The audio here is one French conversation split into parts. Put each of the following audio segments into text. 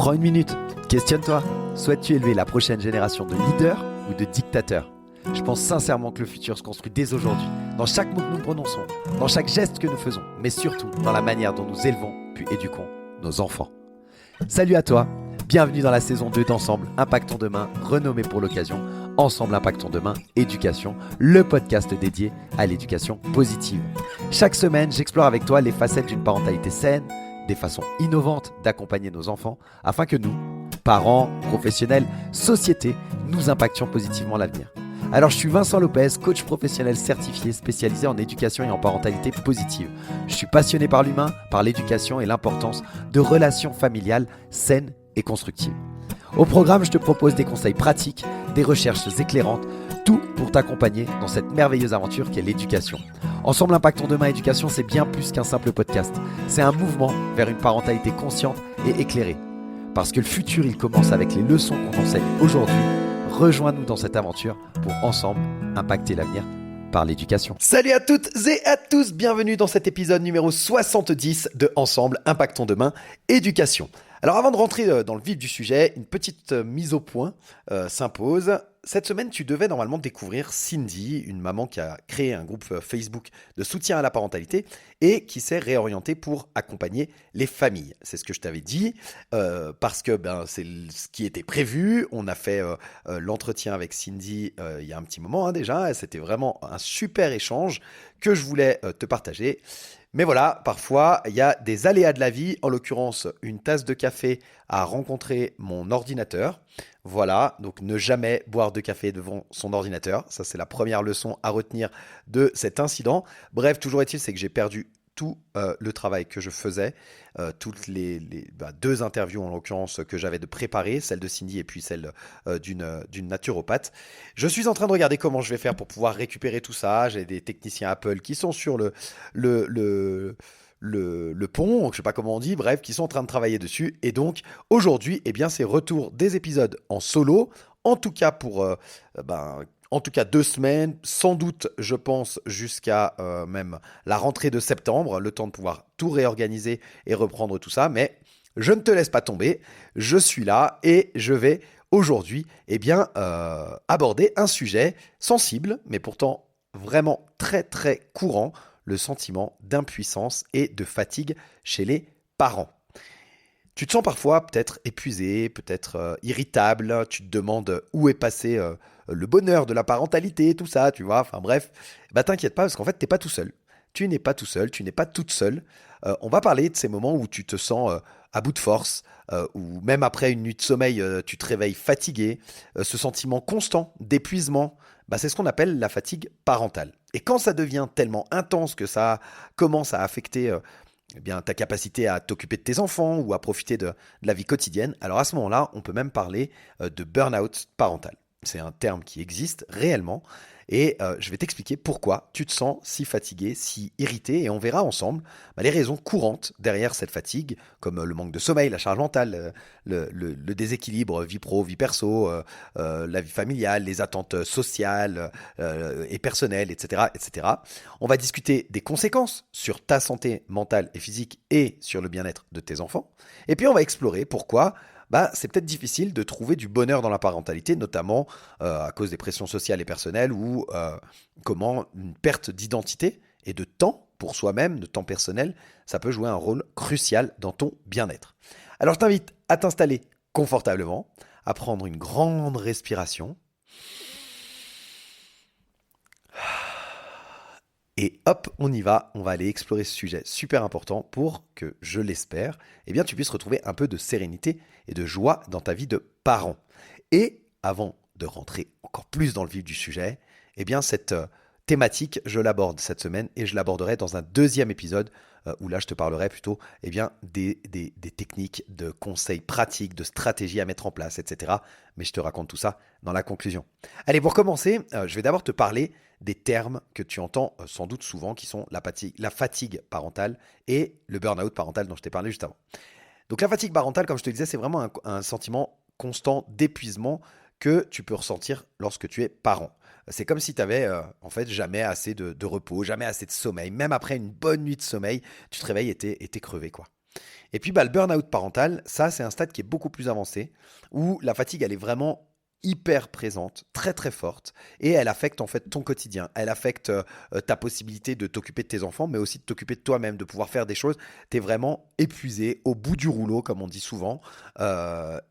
Prends une minute, questionne-toi. Souhaites-tu élever la prochaine génération de leaders ou de dictateurs ? Je pense sincèrement que le futur se construit dès aujourd'hui, dans chaque mot que nous prononçons, dans chaque geste que nous faisons, mais surtout dans la manière dont nous élevons puis éduquons nos enfants. Salut à toi, bienvenue dans la saison 2 d'Ensemble Impactons Demain, renommée pour l'occasion Ensemble Impactons Demain Éducation, le podcast dédié à l'éducation positive. Chaque semaine, j'explore avec toi les facettes d'une parentalité saine, des façons innovantes d'accompagner nos enfants, afin que nous, parents, professionnels, société, nous impactions positivement l'avenir. Alors je suis Vincent Lopez, coach professionnel certifié spécialisé en éducation et en parentalité positive. Je suis passionné par l'humain, par l'éducation et l'importance de relations familiales saines et constructives. Au programme, je te propose des conseils pratiques, des recherches éclairantes, tout pour t'accompagner dans cette merveilleuse aventure qu'est l'éducation. Ensemble Impactons Demain Éducation, c'est bien plus qu'un simple podcast. C'est un mouvement vers une parentalité consciente et éclairée. Parce que le futur, il commence avec les leçons qu'on enseigne aujourd'hui. Rejoins-nous dans cette aventure pour ensemble impacter l'avenir par l'éducation. Salut à toutes et à tous, bienvenue dans cet épisode numéro 70 de Ensemble Impactons Demain Éducation. Alors avant de rentrer dans le vif du sujet, une petite mise au point s'impose. Cette semaine, tu devais normalement découvrir Cindy, une maman qui a créé un groupe Facebook de soutien à la parentalité et qui s'est réorientée pour accompagner les familles. C'est ce que je t'avais dit, parce que c'est ce qui était prévu. On a fait l'entretien avec Cindy il y a un petit moment déjà. C'était vraiment un super échange que je voulais te partager. Mais voilà, parfois, il y a des aléas de la vie. En l'occurrence, une tasse de café a rencontré mon ordinateur. Voilà, donc ne jamais boire de café devant son ordinateur. Ça, c'est la première leçon à retenir de cet incident. Bref, toujours est-il, c'est que j'ai perdu tout le travail que je faisais, toutes les deux interviews en l'occurrence que j'avais de préparer, celle de Cindy et puis celle d'une naturopathe. Je suis en train de regarder comment je vais faire pour pouvoir récupérer tout ça. J'ai des techniciens Apple qui sont sur le pont, je ne sais pas comment on dit, bref, qui sont en train de travailler dessus. Et donc aujourd'hui, c'est retour des épisodes en solo, en tout cas pour en tout cas 2 semaines, sans doute, je pense, jusqu'à même la rentrée de septembre, le temps de pouvoir tout réorganiser et reprendre tout ça. Mais je ne te laisse pas tomber, je suis là et je vais aujourd'hui aborder un sujet sensible, mais pourtant vraiment très très courant, le sentiment d'impuissance et de fatigue chez les parents. Tu te sens parfois peut-être épuisé, peut-être irritable, tu te demandes où est passé le bonheur de la parentalité, tout ça, tu vois, enfin bref, t'inquiète pas parce qu'en fait t'es pas tout seul. Tu n'es pas tout seul, tu n'es pas toute seule. On va parler de ces moments où tu te sens à bout de force, ou même après une nuit de sommeil, tu te réveilles fatigué, ce sentiment constant d'épuisement, c'est ce qu'on appelle la fatigue parentale. Et quand ça devient tellement intense que ça commence à affecter ta capacité à t'occuper de tes enfants ou à profiter de la vie quotidienne, alors à ce moment-là, on peut même parler de burn-out parental. C'est un terme qui existe réellement et je vais t'expliquer pourquoi tu te sens si fatigué, si irrité et on verra ensemble les raisons courantes derrière cette fatigue comme le manque de sommeil, la charge mentale, le déséquilibre vie pro, vie perso, la vie familiale, les attentes sociales et personnelles, etc., etc. On va discuter des conséquences sur ta santé mentale et physique et sur le bien-être de tes enfants. Et puis on va explorer pourquoi c'est peut-être difficile de trouver du bonheur dans la parentalité, notamment à cause des pressions sociales et personnelles ou comment une perte d'identité et de temps pour soi-même, de temps personnel, ça peut jouer un rôle crucial dans ton bien-être. Alors je t'invite à t'installer confortablement, à prendre une grande respiration. Et hop, on y va, on va aller explorer ce sujet super important pour que, je l'espère, tu puisses retrouver un peu de sérénité et de joie dans ta vie de parent. Et avant de rentrer encore plus dans le vif du sujet, cette thématique, je l'aborde cette semaine et je l'aborderai dans un deuxième épisode où là je te parlerai plutôt des techniques, de conseils pratiques, de stratégies à mettre en place, etc. Mais je te raconte tout ça dans la conclusion. Allez, pour commencer, je vais d'abord te parler des termes que tu entends sans doute souvent qui sont la fatigue parentale et le burn-out parental dont je t'ai parlé juste avant. Donc la fatigue parentale, comme je te disais, c'est vraiment un sentiment constant d'épuisement que tu peux ressentir lorsque tu es parent. C'est comme si tu avais jamais assez de repos, jamais assez de sommeil. Même après une bonne nuit de sommeil, tu te réveilles et t'es crevé, quoi. Et puis le burn-out parental, ça c'est un stade qui est beaucoup plus avancé, où la fatigue elle est vraiment hyper présente, très très forte, et elle affecte en fait ton quotidien. Elle affecte ta possibilité de t'occuper de tes enfants, mais aussi de t'occuper de toi-même, de pouvoir faire des choses. Tu es vraiment épuisé, au bout du rouleau, comme on dit souvent,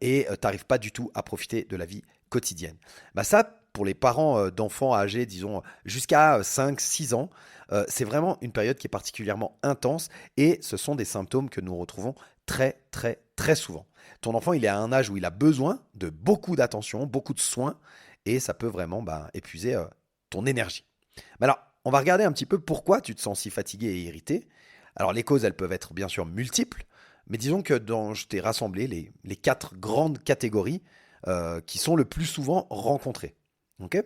et t'arrives pas du tout à profiter de la vie quotidienne. Bah ça, pour les parents d'enfants âgés, disons, jusqu'à 5, 6 ans, c'est vraiment une période qui est particulièrement intense, et ce sont des symptômes que nous retrouvons très très très souvent. Ton enfant, il est à un âge où il a besoin de beaucoup d'attention, beaucoup de soins, et ça peut vraiment épuiser ton énergie. Mais alors, on va regarder un petit peu pourquoi tu te sens si fatigué et irrité. Alors, les causes, elles peuvent être bien sûr multiples, mais disons que je t'ai rassemblé les 4 grandes catégories qui sont le plus souvent rencontrées. Ok.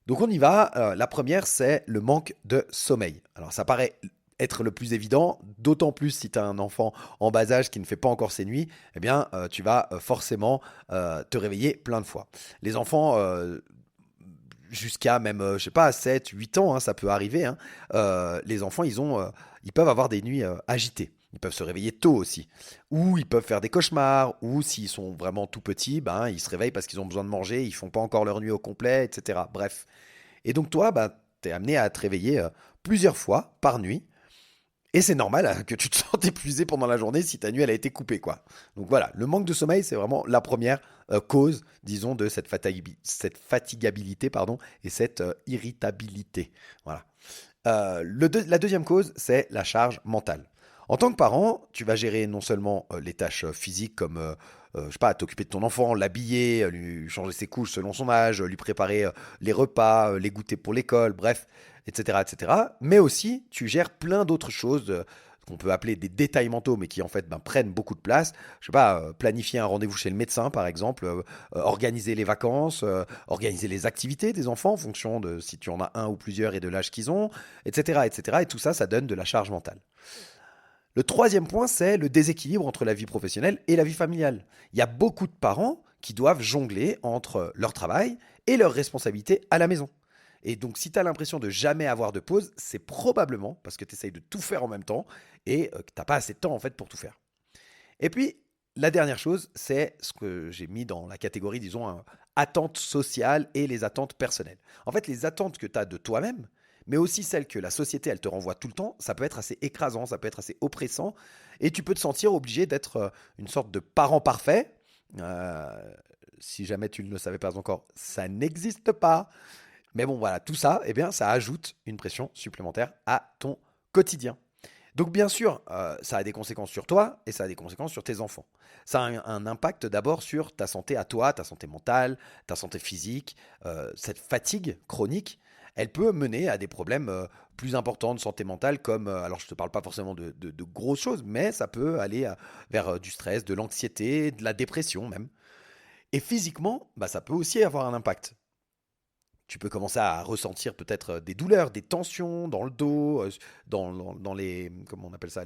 Donc on y va. La première, c'est le manque de sommeil. Alors ça paraît être le plus évident, d'autant plus si tu as un enfant en bas âge qui ne fait pas encore ses nuits, eh bien tu vas forcément te réveiller plein de fois. Les enfants, jusqu'à même, je sais pas, 7, 8 ans, hein, ça peut arriver, hein, les enfants, ils peuvent avoir des nuits agitées. Ils peuvent se réveiller tôt aussi. Ou ils peuvent faire des cauchemars. Ou s'ils sont vraiment tout petits, ils se réveillent parce qu'ils ont besoin de manger, ils font pas encore leur nuit au complet, etc. Bref. Et donc toi, tu es amené à te réveiller plusieurs fois par nuit. Et c'est normal que tu te sentes épuisé pendant la journée si ta nuit elle a été coupée, quoi. Donc voilà, le manque de sommeil, c'est vraiment la première cause, disons, de cette fatigabilité, pardon, et cette irritabilité. Voilà. La deuxième cause, c'est la charge mentale. En tant que parent, tu vas gérer non seulement les tâches physiques comme, je sais pas, t'occuper de ton enfant, l'habiller, lui changer ses couches selon son âge, lui préparer les repas, les goûters pour l'école, bref, etc., etc. Mais aussi, tu gères plein d'autres choses qu'on peut appeler des détails mentaux, mais qui en fait prennent beaucoup de place. Je sais pas, planifier un rendez-vous chez le médecin, par exemple, organiser les vacances, organiser les activités des enfants en fonction de si tu en as un ou plusieurs et de l'âge qu'ils ont, etc., etc. Et tout ça, ça donne de la charge mentale. Le troisième point, c'est le déséquilibre entre la vie professionnelle et la vie familiale. Il y a beaucoup de parents qui doivent jongler entre leur travail et leurs responsabilités à la maison. Et donc, si tu as l'impression de jamais avoir de pause, c'est probablement parce que tu essayes de tout faire en même temps et que tu n'as pas assez de temps en fait pour tout faire. Et puis, la dernière chose, c'est ce que j'ai mis dans la catégorie, disons, attentes sociales et les attentes personnelles. En fait, les attentes que tu as de toi-même, mais aussi celles que la société, elle te renvoie tout le temps, ça peut être assez écrasant, ça peut être assez oppressant, et tu peux te sentir obligé d'être une sorte de parent parfait. Euh, Si jamais tu ne le savais pas encore, ça n'existe pas. Mais bon, voilà, tout ça, eh bien, ça ajoute une pression supplémentaire à ton quotidien. Donc bien sûr, ça a des conséquences sur toi et ça a des conséquences sur tes enfants. Ça a un impact d'abord sur ta santé à toi, ta santé mentale, ta santé physique. Cette fatigue chronique, elle peut mener à des problèmes plus importants de santé mentale comme, alors je ne te parle pas forcément de grosses choses, mais ça peut aller vers du stress, de l'anxiété, de la dépression même. Et physiquement, ça peut aussi avoir un impact. Tu peux commencer à ressentir peut-être des douleurs, des tensions dans le dos, dans les, comment on appelle ça,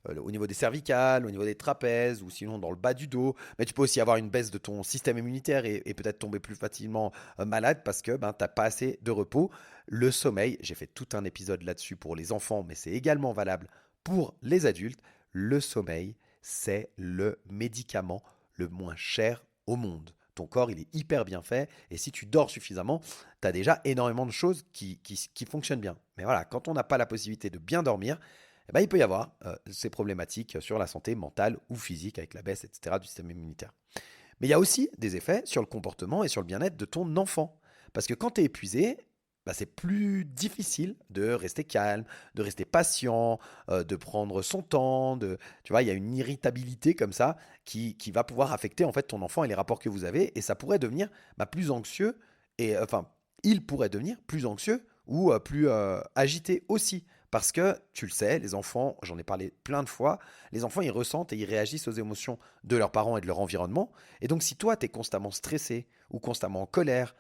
au niveau des cervicales, au niveau des trapèzes, ou sinon dans le bas du dos. Mais tu peux aussi avoir une baisse de ton système immunitaire et peut-être tomber plus facilement malade parce que tu n'as pas assez de repos. Le sommeil, j'ai fait tout un épisode là-dessus pour les enfants, mais c'est également valable pour les adultes. Le sommeil, c'est le médicament le moins cher au monde. Ton corps, il est hyper bien fait. Et si tu dors suffisamment, tu as déjà énormément de choses qui fonctionnent bien. Mais voilà, quand on n'a pas la possibilité de bien dormir, il peut y avoir ces problématiques sur la santé mentale ou physique avec la baisse, etc., du système immunitaire. Mais il y a aussi des effets sur le comportement et sur le bien-être de ton enfant. Parce que quand tu es épuisé, c'est plus difficile de rester calme, de rester patient, de prendre son temps. Tu vois, il y a une irritabilité comme ça qui va pouvoir affecter en fait ton enfant et les rapports que vous avez. Et ça pourrait devenir plus anxieux. Et enfin, il pourrait devenir plus anxieux ou plus agité aussi. Parce que, tu le sais, les enfants, j'en ai parlé plein de fois, les enfants, ils ressentent et ils réagissent aux émotions de leurs parents et de leur environnement. Et donc, si toi, tu es constamment stressé ou constamment en colère,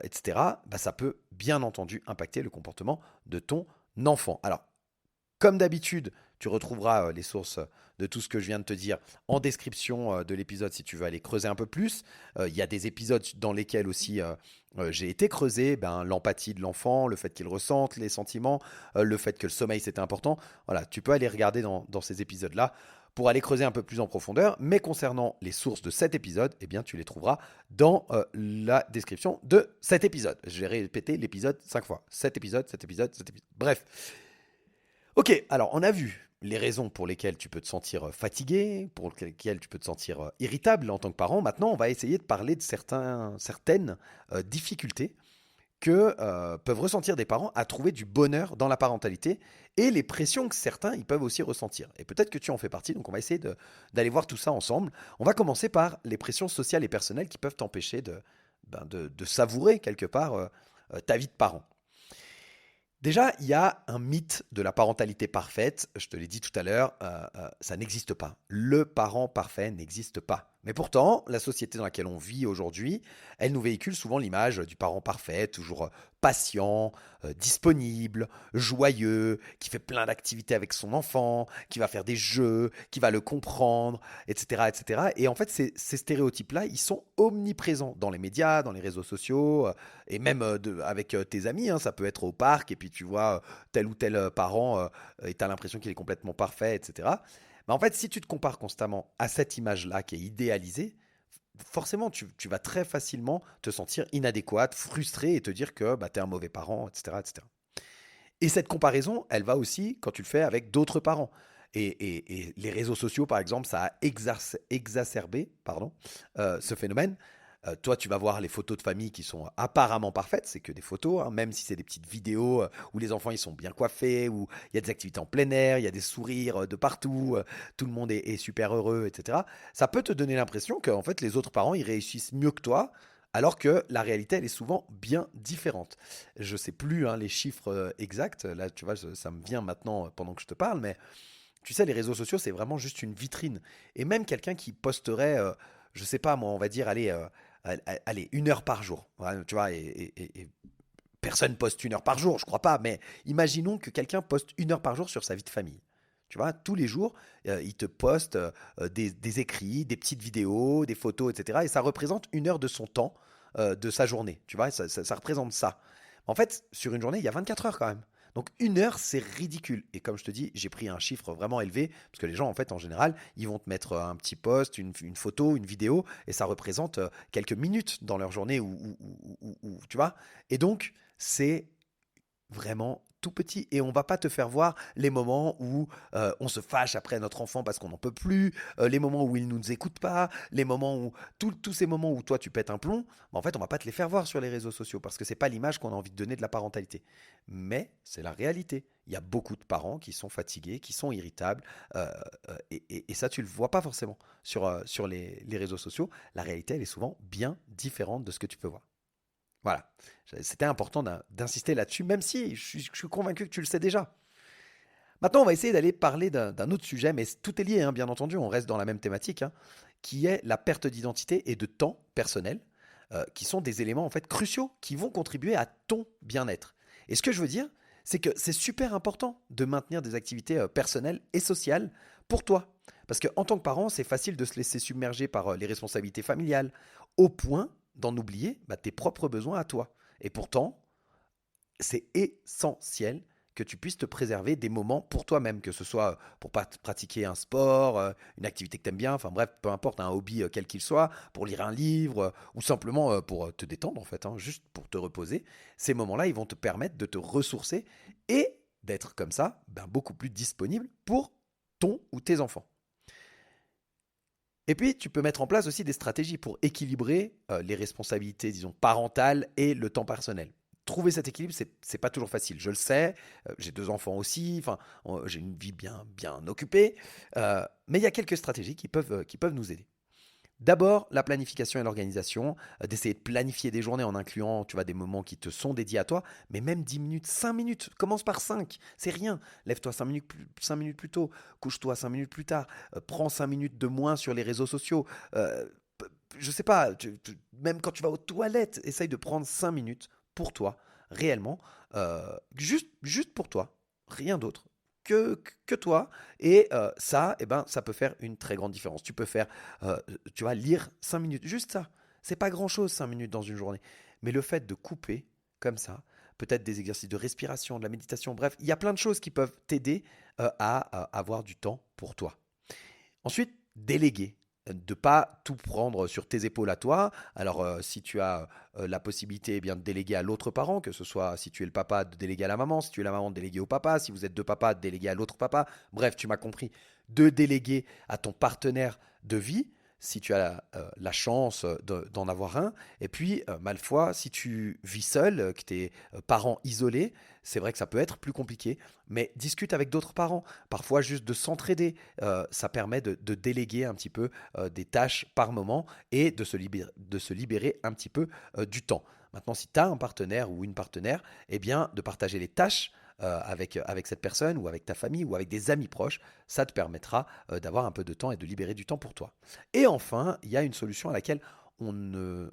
etc., ça peut bien entendu impacter le comportement de ton enfant. Alors, comme d'habitude, tu retrouveras les sources de tout ce que je viens de te dire en description de l'épisode si tu veux aller creuser un peu plus. Il y a des épisodes dans lesquels aussi j'ai été creusé l'empathie de l'enfant, le fait qu'il ressente les sentiments, le fait que le sommeil c'était important. Voilà, tu peux aller regarder dans ces épisodes-là pour aller creuser un peu plus en profondeur. Mais concernant les sources de cet épisode, eh bien, tu les trouveras dans la description de cet épisode. Je vais répéter l'épisode 5 fois. Cet épisode, cet épisode, cet épisode. Bref. Ok, alors on a vu les raisons pour lesquelles tu peux te sentir fatigué, pour lesquelles tu peux te sentir irritable en tant que parent. Maintenant, on va essayer de parler de certaines difficultés que peuvent ressentir des parents à trouver du bonheur dans la parentalité et les pressions que certains ils peuvent aussi ressentir. Et peut-être que tu en fais partie, donc on va essayer d'aller voir tout ça ensemble. On va commencer par les pressions sociales et personnelles qui peuvent t'empêcher de savourer quelque part ta vie de parent. Déjà, il y a un mythe de la parentalité parfaite. Je te l'ai dit tout à l'heure, ça n'existe pas. Le parent parfait n'existe pas. Mais pourtant, la société dans laquelle on vit aujourd'hui, elle nous véhicule souvent l'image du parent parfait, toujours patient, disponible, joyeux, qui fait plein d'activités avec son enfant, qui va faire des jeux, qui va le comprendre, etc. etc. Et en fait, ces stéréotypes-là, ils sont omniprésents dans les médias, dans les réseaux sociaux, et même avec tes amis, hein, ça peut être au parc, et puis tu vois tel ou tel parent, et tu as l'impression qu'il est complètement parfait, etc. Mais en fait, si tu te compares constamment à cette image-là qui est idéalisée, forcément, tu vas très facilement te sentir inadéquate, frustré et te dire que bah, tu es un mauvais parent, etc., etc. Et cette comparaison, elle va aussi quand tu le fais avec d'autres parents. Et les réseaux sociaux, par exemple, ça a exacerbé ce phénomène. Toi, tu vas voir les photos de famille qui sont apparemment parfaites, c'est que des photos, hein, même si c'est des petites vidéos où les enfants ils sont bien coiffés, où il y a des activités en plein air, il y a des sourires de partout, tout le monde est super heureux, etc. Ça peut te donner l'impression que en fait, les autres parents ils réussissent mieux que toi, alors que la réalité elle est souvent bien différente. Je sais plus hein, les chiffres exacts, là tu vois, ça me vient maintenant pendant que je te parle, mais tu sais, les réseaux sociaux c'est vraiment juste une vitrine. Et même quelqu'un qui posterait, je sais pas moi, on va dire, allez, 1 heure par jour. Voilà, tu vois, et personne poste 1 heure par jour, je crois pas, mais imaginons que quelqu'un poste 1 heure par jour sur sa vie de famille. Tu vois, tous les jours, il te poste des écrits, des petites vidéos, des photos, etc. Et ça représente 1 heure de son temps, de sa journée. Tu vois, ça représente ça. En fait, sur une journée, il y a 24 heures quand même. Donc 1 heure, c'est ridicule. Et comme je te dis, j'ai pris un chiffre vraiment élevé, parce que les gens, en fait, en général, ils vont te mettre un petit post, une photo, une vidéo, et ça représente quelques minutes dans leur journée, tu vois. Et donc, c'est vraiment tout petit et on va pas te faire voir les moments où on se fâche après notre enfant parce qu'on n'en peut plus, les moments où il ne nous écoute pas, les moments où tous ces moments où toi tu pètes un plomb, bah, en fait on va pas te les faire voir sur les réseaux sociaux parce que c'est pas l'image qu'on a envie de donner de la parentalité. Mais c'est la réalité. Il y a beaucoup de parents qui sont fatigués, qui sont irritables et ça tu le vois pas forcément sur les réseaux sociaux. La réalité elle est souvent bien différente de ce que tu peux voir. Voilà, c'était important d'insister là-dessus, même si je suis convaincu que tu le sais déjà. Maintenant, on va essayer d'aller parler d'un autre sujet, mais tout est lié, hein, bien entendu, on reste dans la même thématique, hein, qui est la perte d'identité et de temps personnel, qui sont des éléments en fait cruciaux qui vont contribuer à ton bien-être. Et ce que je veux dire, c'est que c'est super important de maintenir des activités personnelles et sociales pour toi. Parce qu'en tant que parent, c'est facile de se laisser submerger par les responsabilités familiales, au point d'en oublier bah, tes propres besoins à toi. Et pourtant, c'est essentiel que tu puisses te préserver des moments pour toi-même, que ce soit pour pratiquer un sport, une activité que tu aimes bien, enfin bref, peu importe, un hobby quel qu'il soit, pour lire un livre, ou simplement pour te détendre en fait, hein, juste pour te reposer. Ces moments-là, ils vont te permettre de te ressourcer et d'être comme ça ben, beaucoup plus disponible pour ton ou tes enfants. Et puis, tu peux mettre en place aussi des stratégies pour équilibrer les responsabilités, disons, parentales et le temps personnel. Trouver cet équilibre, c'est pas toujours facile. Je le sais, j'ai 2 enfants aussi, enfin, j'ai une vie bien occupée, mais il y a quelques stratégies qui peuvent nous aider. D'abord, la planification et l'organisation, d'essayer de planifier des journées en incluant, tu vois, des moments qui te sont dédiés à toi, mais même 10 minutes, 5 minutes, commence par 5, c'est rien. Lève-toi 5 minutes plus tôt, couche-toi 5 minutes plus tard, prends 5 minutes de moins sur les réseaux sociaux. Je sais pas, même quand tu vas aux toilettes, essaye de prendre 5 minutes pour toi, réellement, juste pour toi, rien d'autre. Que toi et ça eh ben ça peut faire une très grande différence. Tu peux faire tu vas lire 5 minutes, juste ça. C'est pas grand-chose 5 minutes dans une journée, mais le fait de couper comme ça, peut-être des exercices de respiration, de la méditation, bref, il y a plein de choses qui peuvent t'aider à avoir du temps pour toi. Ensuite, déléguer. De pas tout prendre sur tes épaules à toi. Alors, si tu as la possibilité de déléguer à l'autre parent, que ce soit si tu es le papa, de déléguer à la maman, si tu es la maman, de déléguer au papa, si vous êtes deux papas, de déléguer à l'autre papa. Bref, tu m'as compris. De déléguer à ton partenaire de vie, si tu as la chance d'en avoir un. Et puis, malfois, si tu vis seul, que tu es parent isolé, c'est vrai que ça peut être plus compliqué, mais discute avec d'autres parents. Parfois, juste de s'entraider, ça permet de déléguer un petit peu des tâches par moment et de se libérer un petit peu du temps. Maintenant, si tu as un partenaire ou une partenaire, eh bien, de partager les tâches avec cette personne ou avec ta famille ou avec des amis proches, ça te permettra d'avoir un peu de temps et de libérer du temps pour toi. Et enfin, il y a une solution à laquelle on ne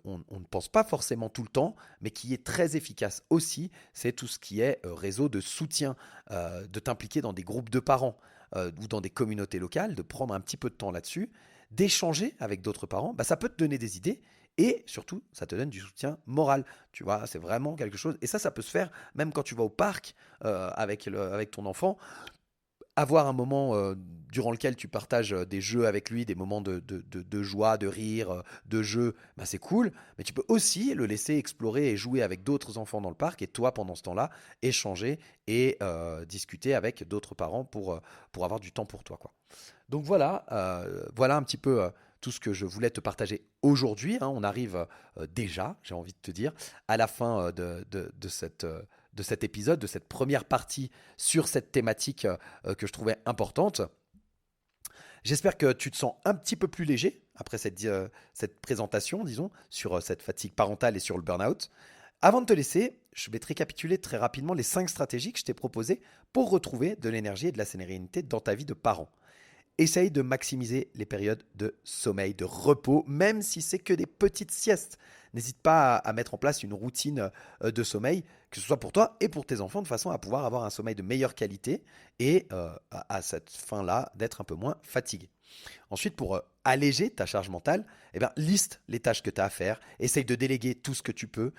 pense pas forcément tout le temps, mais qui est très efficace aussi, c'est tout ce qui est réseau de soutien, de t'impliquer dans des groupes de parents ou dans des communautés locales, de prendre un petit peu de temps là-dessus, d'échanger avec d'autres parents, bah, ça peut te donner des idées et surtout, ça te donne du soutien moral. Tu vois, c'est vraiment quelque chose. Et ça peut se faire même quand tu vas au parc avec ton enfant. Avoir un moment durant lequel tu partages des jeux avec lui, des moments de joie, de rire, de jeu, bah c'est cool. Mais tu peux aussi le laisser explorer et jouer avec d'autres enfants dans le parc et toi, pendant ce temps-là, échanger et discuter avec d'autres parents pour avoir du temps pour toi, quoi. Donc voilà un petit peu tout ce que je voulais te partager aujourd'hui, hein. On arrive déjà, j'ai envie de te dire, à la fin de cet épisode, de cette première partie sur cette thématique que je trouvais importante. J'espère que tu te sens un petit peu plus léger après cette présentation, disons, sur cette fatigue parentale et sur le burn-out. Avant de te laisser, je vais te récapituler très rapidement les 5 stratégies que je t'ai proposées pour retrouver de l'énergie et de la sérénité dans ta vie de parent. Essaye de maximiser les périodes de sommeil, de repos, même si c'est que des petites siestes. N'hésite pas à mettre en place une routine de sommeil, que ce soit pour toi et pour tes enfants, de façon à pouvoir avoir un sommeil de meilleure qualité et à cette fin-là, d'être un peu moins fatigué. Ensuite, pour alléger ta charge mentale, eh bien, liste les tâches que tu as à faire, essaye de déléguer tout ce que tu peux,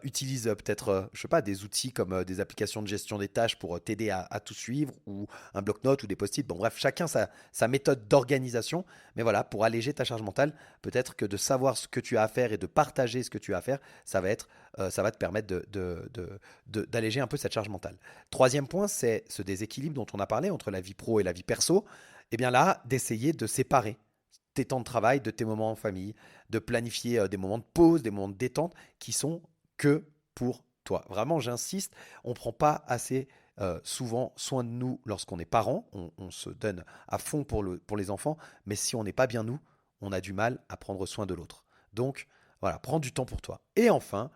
utilise peut-être, je sais pas, des outils comme des applications de gestion des tâches pour t'aider à tout suivre, ou un bloc-notes ou des post-it. Bon bref, chacun sa méthode d'organisation, mais voilà, pour alléger ta charge mentale, peut-être que de savoir ce que tu as à faire et de partager ce que tu as à faire, ça va te permettre d'alléger un peu cette charge mentale. Troisième point, c'est ce déséquilibre dont on a parlé entre la vie pro et la vie perso. Eh bien là, d'essayer de séparer tes temps de travail de tes moments en famille, de planifier des moments de pause, des moments de détente qui sont que pour toi. Vraiment, j'insiste, on ne prend pas assez souvent soin de nous lorsqu'on est parent, on se donne à fond pour les enfants, mais si on n'est pas bien nous, on a du mal à prendre soin de l'autre. Donc voilà, prends du temps pour toi. Et enfin,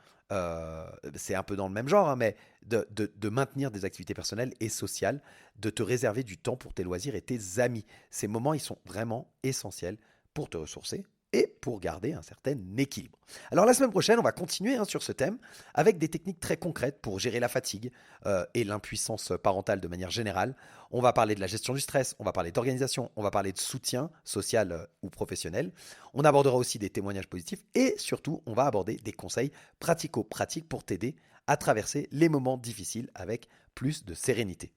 c'est un peu dans le même genre, hein, mais de maintenir des activités personnelles et sociales, de te réserver du temps pour tes loisirs et tes amis. Ces moments, ils sont vraiment essentiels pour te ressourcer et pour garder un certain équilibre. Alors la semaine prochaine, on va continuer sur ce thème avec des techniques très concrètes pour gérer la fatigue et l'impuissance parentale de manière générale. On va parler de la gestion du stress, on va parler d'organisation, on va parler de soutien social ou professionnel. On abordera aussi des témoignages positifs et surtout, on va aborder des conseils pratico-pratiques pour t'aider à traverser les moments difficiles avec plus de sérénité.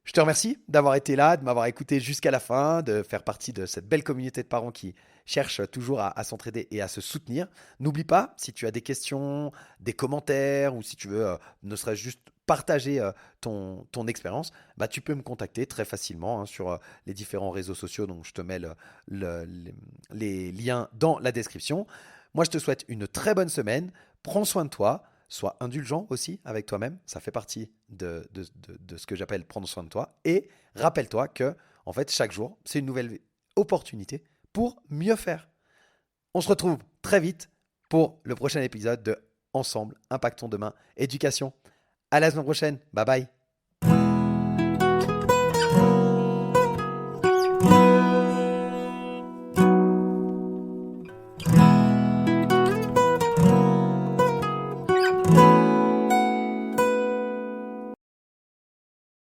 Je te remercie d'avoir été là, de m'avoir écouté jusqu'à la fin, de faire partie de cette belle communauté de parents qui cherchent toujours à s'entraider et à se soutenir. N'oublie pas, si tu as des questions, des commentaires ou si tu veux ne serait-ce juste partager ton expérience, bah, tu peux me contacter très facilement sur les différents réseaux sociaux. Donc je te mets les liens dans la description. Moi, je te souhaite une très bonne semaine. Prends soin de toi. Sois indulgent aussi avec toi-même, ça fait partie de ce que j'appelle prendre soin de toi. Et rappelle-toi que, en fait, chaque jour, c'est une nouvelle opportunité pour mieux faire. On se retrouve très vite pour le prochain épisode de Ensemble, Impactons Demain, Éducation. À la semaine prochaine, bye bye.